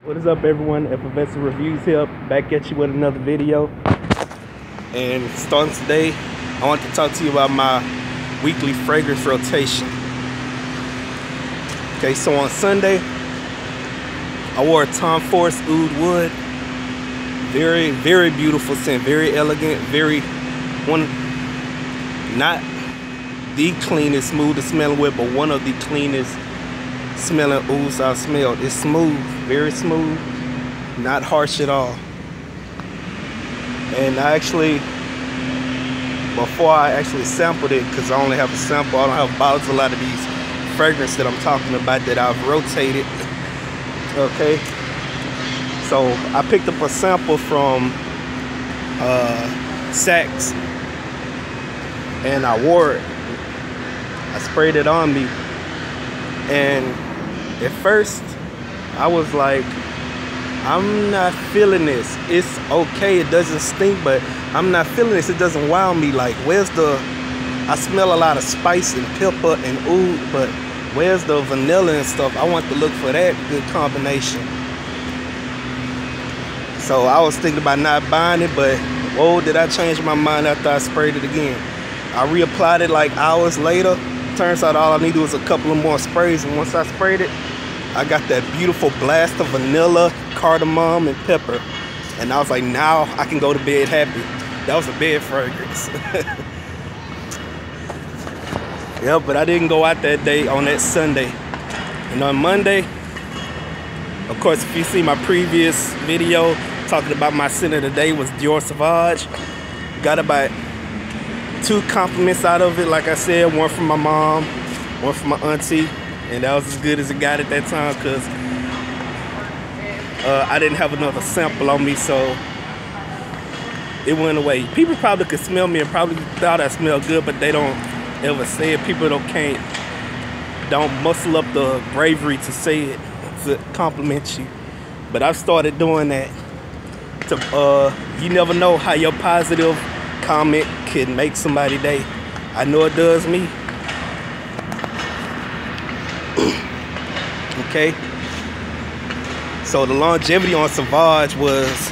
What is up, everyone? Effervescent Reviews here, back at you with another video. And starting today, I want to talk to you about my weekly fragrance rotation. Okay, so on Sunday, I wore a Tom Ford Oud Wood. Very, very beautiful scent, very elegant, not the cleanest, smoothest smelling with, but one of the cleanest smelling ouds I've smelled. It's smooth, very smooth, not harsh at all. And before I actually sampled it, because I only have a sample, I don't have bottles, a lot of these fragrances that I'm talking about that I've rotated. Okay, so I picked up a sample from Saks, and I wore it. I sprayed it on me, and at first I was like, I'm not feeling this. It's okay, it doesn't stink, but I'm not feeling this. It doesn't wow me. Like, I smell a lot of spice and pepper and oud, but where's the vanilla and stuff? I want to look for that good combination. So I was thinking about not buying it, but whoa, did I change my mind after I sprayed it again. I reapplied it like hours later. Turns out all I needed was a couple of more sprays, and once I sprayed it, I got that beautiful blast of vanilla, cardamom, and pepper. And I was like, now I can go to bed happy. That was a bed fragrance. Yeah, but I didn't go out that day on that Sunday. And on Monday, of course, if you see my previous video talking about my scent of the day was Dior Sauvage. Got about 2 compliments out of it, like I said, one from my mom, one from my auntie, and that was as good as it got at that time, because I didn't have another sample on me, so it went away. People probably could smell me and probably thought I smelled good, but they don't ever say it. People don't muscle up the bravery to say it, to compliment you. But I've started doing that. You never know how your positive comment can make somebody's day. I know it does me. Okay, so the longevity on Sauvage was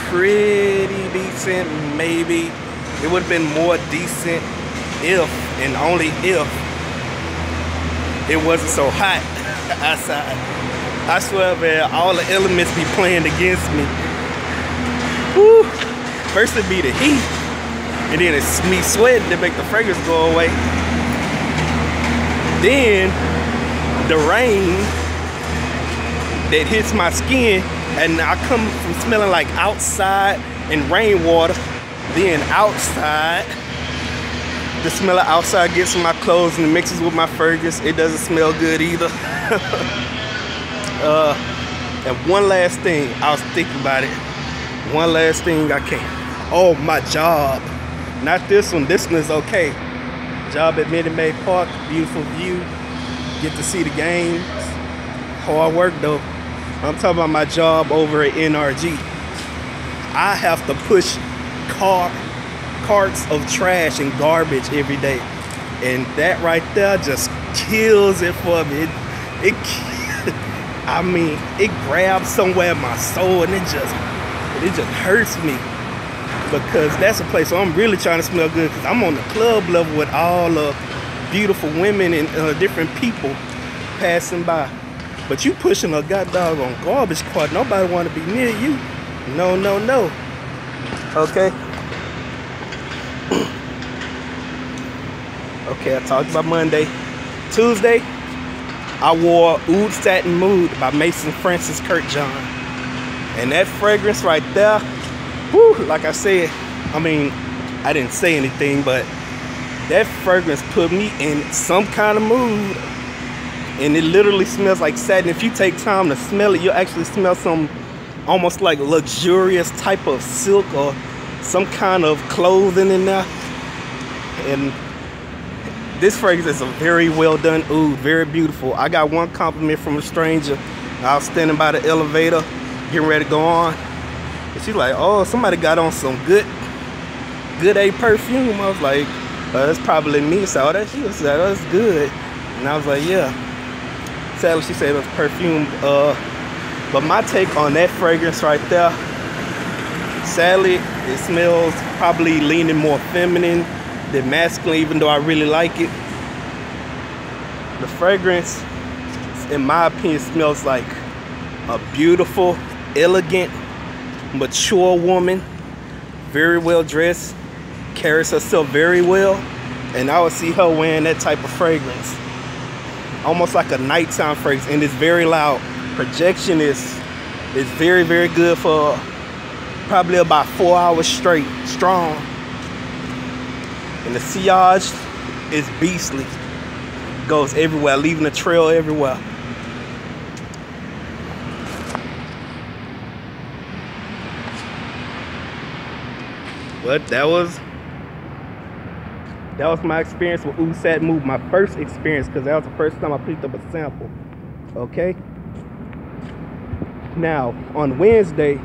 pretty decent. Maybe it would have been more decent if, and only if, it wasn't so hot outside. I swear, man, all the elements be playing against me. Woo. First it be the heat, and then it's me sweating to make the fragrance go away. Then the rain that hits my skin, and I come from smelling like outside and rainwater, then outside, the smell of outside gets in my clothes and it mixes with my fragrance. It doesn't smell good either. And one last thing, I was thinking about it. One last thing I can't. Oh, my job. Not this one. This one is okay. Job at Minute Maid Park. Beautiful view. Get to see the games. Hard work though. I'm talking about my job over at NRG. I have to push carts of trash and garbage every day. And that right there just kills it for me. I mean, it grabs somewhere in my soul, and it just hurts me, because that's a place where I'm really trying to smell good, because I'm on the club level with all the beautiful women and different people passing by. But you pushing a goddamn on garbage cart, nobody want to be near you. No, no, no. Okay. Okay, I talked about Monday. Tuesday, I wore Oud Satin Mood by Mason Francis Kurkdjian. And that fragrance right there, whew, like I said, I mean, I didn't say anything, but that fragrance put me in some kind of mood. And it literally smells like satin. If you take time to smell it, you'll actually smell some almost like luxurious type of silk or some kind of clothing in there. And this fragrance is a very well done oud, very beautiful. I got one compliment from a stranger. I was standing by the elevator, getting ready to go on, and she's like, oh, somebody got on some good A perfume. I was like, that's probably me. So that she was like, oh, that's good. And I was like, yeah. Sadly, she said it was perfume. But my take on that fragrance right there, sadly, it smells probably leaning more feminine than masculine, even though I really like it. The fragrance, in my opinion, smells like a beautiful, elegant, mature woman, very well dressed, carries herself very well, and I would see her wearing that type of fragrance. Almost like a nighttime fragrance, and it's very loud. Projection is very, very good for probably about 4 hours straight, strong. And the sillage is beastly. Goes everywhere, leaving a trail everywhere. But that was my experience with Oud Satin Mood. My first experience, because that was the first time I picked up a sample. Okay. Now on Wednesday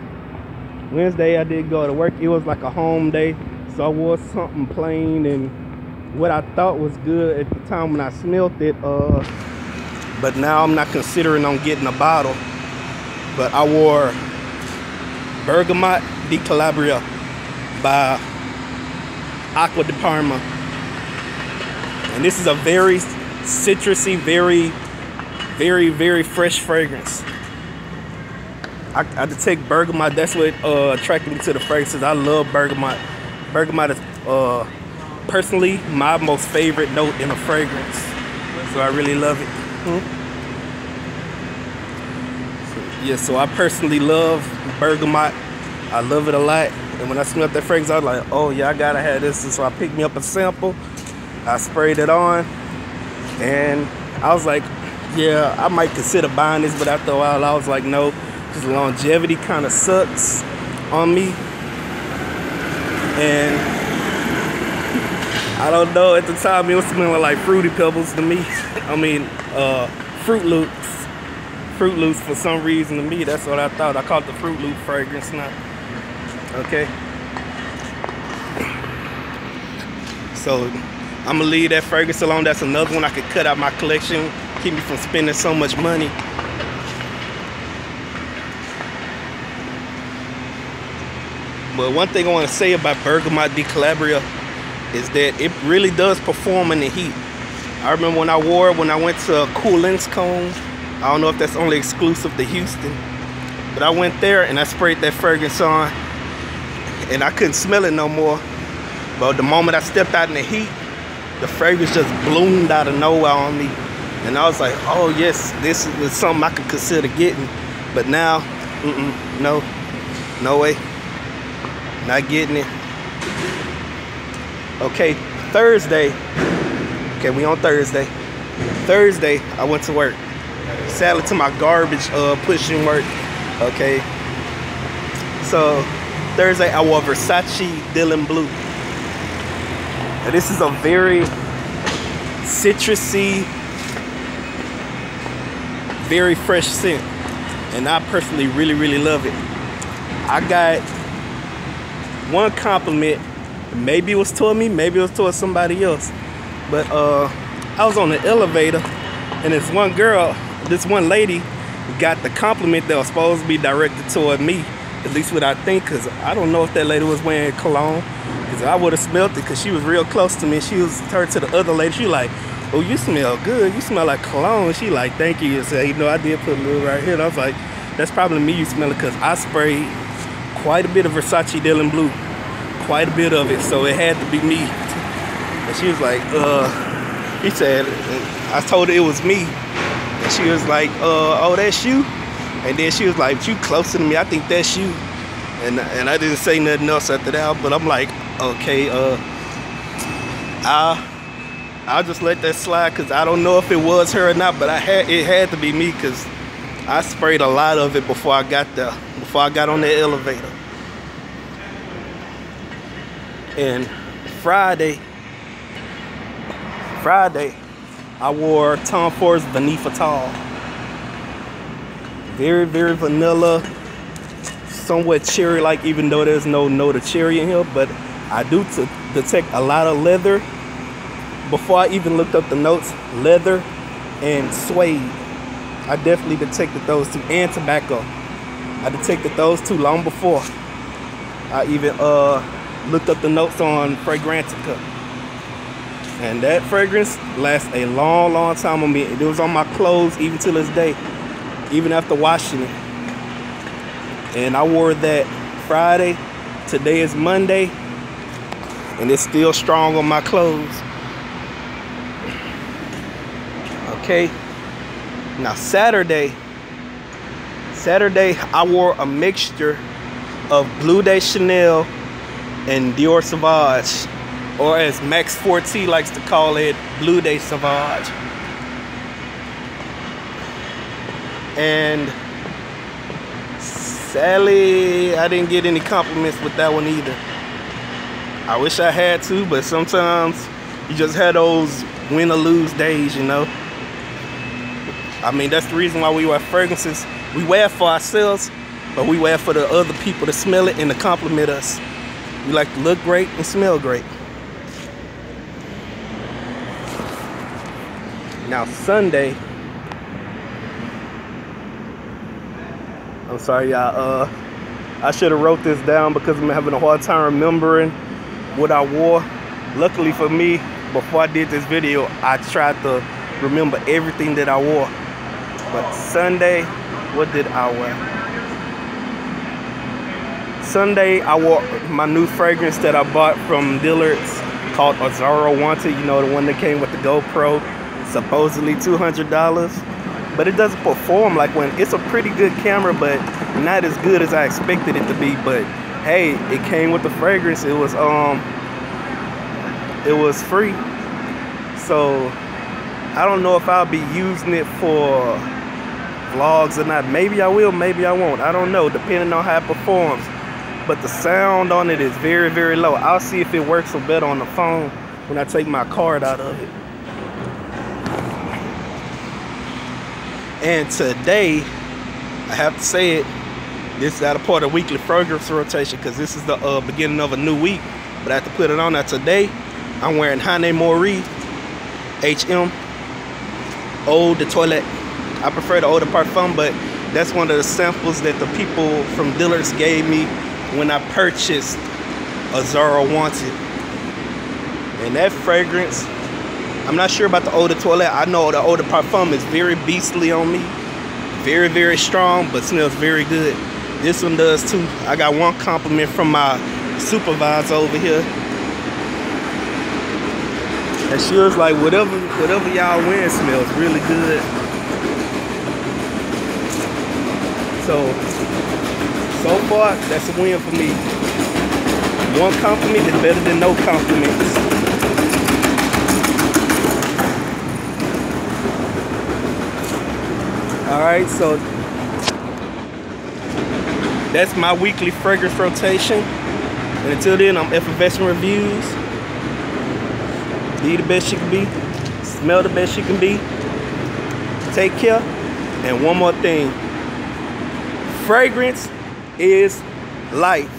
I did go to work. It was like a home day, so I wore something plain and what I thought was good at the time when I smelled it. But now I'm not considering on getting a bottle. But I wore Bergamot di Calabria by Acqua di Parma. And this is a very citrusy, very, very, very fresh fragrance. I had to take bergamot. That's what attracted me to the fragrances. I love bergamot. Bergamot is personally my most favorite note in a fragrance. So I really love it. So I personally love bergamot. I love it a lot. And when I smelled that fragrance, I was like, oh yeah, I gotta have this. And so I picked me up a sample. I sprayed it on. And I was like, yeah, I might consider buying this. But after a while, I was like, no. Because longevity kind of sucks on me. And I don't know, at the time it was smelling like Fruity Pebbles to me. I mean, Fruit Loops. Fruit Loops for some reason to me, that's what I thought. I called it the Fruit Loop fragrance now. Okay. So I'm gonna leave that fragrance alone. That's another one I could cut out my collection, keep me from spending so much money. But one thing I want to say about Bergamot di Calabria is that it really does perform in the heat. I remember when I wore it when I went to Koolinscombe. I don't know if that's only exclusive to Houston, but I went there and I sprayed that fragrance on and I couldn't smell it no more. But the moment I stepped out in the heat, the fragrance just bloomed out of nowhere on me. And I was like, oh yes, this is something I could consider getting. But now, no way. Not getting it. Okay, Thursday. Okay, we on Thursday. Thursday, I went to work. Sadly, to my garbage pushing work. Okay. So Thursday, I wore Versace Dylan Blue. Now, this is a very citrusy, very fresh scent, and I personally really, really love it. I got one compliment. Maybe it was toward me, maybe it was towards somebody else. But I was on the elevator and this one girl, this one lady got the compliment that was supposed to be directed toward me. At least what I think, because I don't know if that lady was wearing cologne. Because I would have smelled it because she was real close to me. She was turned to the other lady. She was like, oh, you smell good. You smell like cologne. She like, thank you. And said, you know, I did put a little right here. And I was like, that's probably me you smell it because I sprayed quite a bit of Versace Dylan Blue. Quite a bit of it. So it had to be me. And she was like, he said, I told her it was me. And she was like, oh, that's you? And then she was like, you closer to me, I think that's you. And I didn't say nothing else after that, but I'm like, okay, I'll just let that slide because I don't know if it was her or not, but it had to be me because I sprayed a lot of it before I got there, before I got on the elevator. And Friday, I wore Tom Ford's Vanille Fatale. Very, very vanilla, somewhat cherry-like, even though there's no note of cherry in here. But I do detect a lot of leather. Before I even looked up the notes, leather and suede. I definitely detected those two, and tobacco. I detected those two long before I even looked up the notes on Fragrantica. And that fragrance lasts a long time on me. It was on my clothes even to this day, even after washing it. And I wore that Friday. Today is Monday, and it's still strong on my clothes. Okay. Now Saturday, I wore a mixture of Bleu de Chanel and Dior Sauvage, or as Max 4T likes to call it, Bleu de Sauvage. And sadly, I didn't get any compliments with that one either. I wish I had to, but sometimes you just had those win or lose days, you know. I mean, that's the reason why we wear fragrances. We wear it for ourselves, but we wear it for the other people to smell it and to compliment us. We like to look great and smell great. Now Sunday, I'm sorry y'all, I should have wrote this down because I'm having a hard time remembering what I wore. Luckily for me, before I did this video, I tried to remember everything that I wore. But Sunday, what did I wear? Sunday, I wore my new fragrance that I bought from Dillard's called Azzaro Wanted. You know, the one that came with the GoPro, supposedly $200. But it doesn't perform like when it's a pretty good camera, but not as good as I expected it to be. But hey, it came with the fragrance. It was free. So I don't know if I'll be using it for vlogs or not. Maybe I will, maybe I won't. I don't know, depending on how it performs. But the sound on it is very low. I'll see if it works so better on the phone when I take my card out of it. And today, I have to say it, this is not a part of weekly fragrance rotation because this is the beginning of a new week. But I have to put it on. Now today, I'm wearing Hane Mori HM Eau de Toilette. I prefer the Eau de Parfum, but that's one of the samples that the people from Dillard's gave me when I purchased Azzaro Wanted. And that fragrance, I'm not sure about the Eau de Toilette. I know the Eau de Parfum is very beastly on me. Very strong, but smells very good. This one does too. I got one compliment from my supervisor over here. And she was like, whatever y'all wearing smells really good. So far, that's a win for me. One compliment is better than no compliments. Alright, so that's my weekly fragrance rotation. And until then, I'm Effervescent Reviews. Be the best you can be. Smell the best you can be. Take care. And one more thing. Fragrance is life.